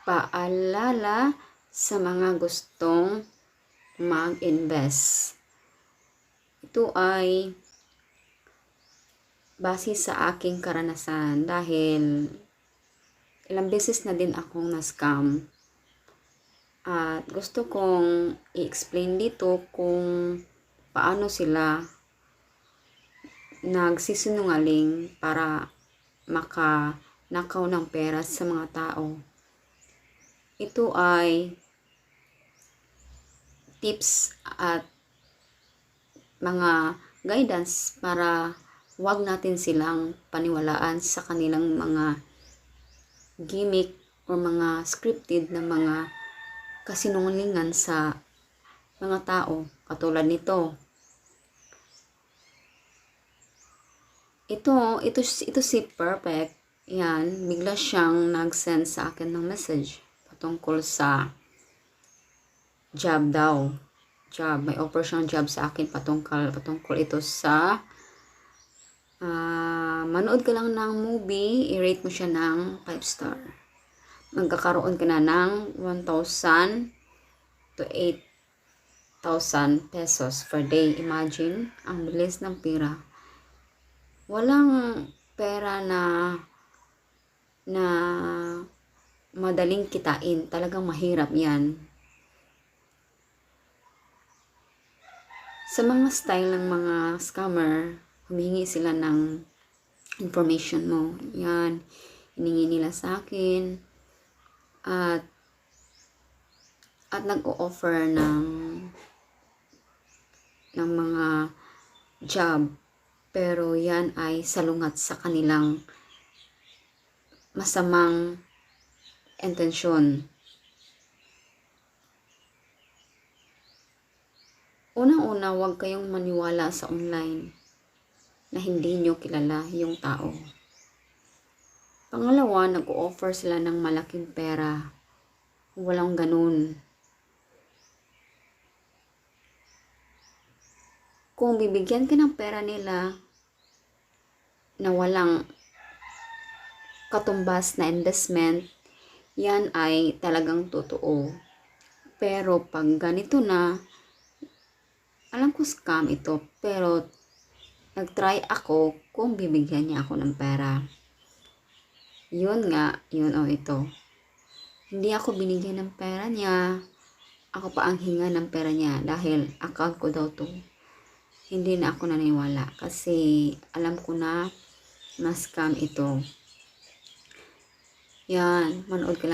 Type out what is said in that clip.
Paalala sa mga gustong mag-invest. Ito ay base sa aking karanasan dahil ilang beses na din akong na-scam. At gusto kong i-explain dito kung paano sila nagsisinungaling para makanakaw ng pera sa mga tao. Ito ay tips at mga guidance para wag natin silang paniwalaan sa kanilang mga gimmick o mga scripted na mga kasinungalingan sa mga tao katulad nito. Ito si Perfect. Yan, bigla siyang nag-send sa akin ng message patungkol sa job daw. Job, may offer siyang job sa akin patungkol ito sa manood ka lang ng movie, i-rate mo siya ng 5 star. Magkakaroon ka na ng 1,000 to 8,000 pesos per day. Imagine, ang bilis ng pera. Walang pera na madaling kitain. Talagang mahirap yan. Sa mga style ng mga scammer, humihingi sila ng information mo. Yan, hiningi nila sa akin. At nag-o-offer ng mga job. Pero yan ay salungat sa kanilang masamang intensyon. Unang-una, huwag kayong maniwala sa online na hindi nyo kilala yung tao. Pangalawa, nag-o-offer sila ng malaking pera. Walang ganun. Kung bibigyan ka ng pera nila na walang katumbas na investment, yan ay talagang totoo. Pero pag ganito na, alam ko scam ito, pero nag-try ako kung bibigyan niya ako ng pera. Yun nga, ito. Hindi ako binigyan ng pera niya. Ako pa ang hinga ng pera niya dahil account ko daw to. Hindi na ako naniwala kasi alam ko na scam ito. Yan, manood ka lang.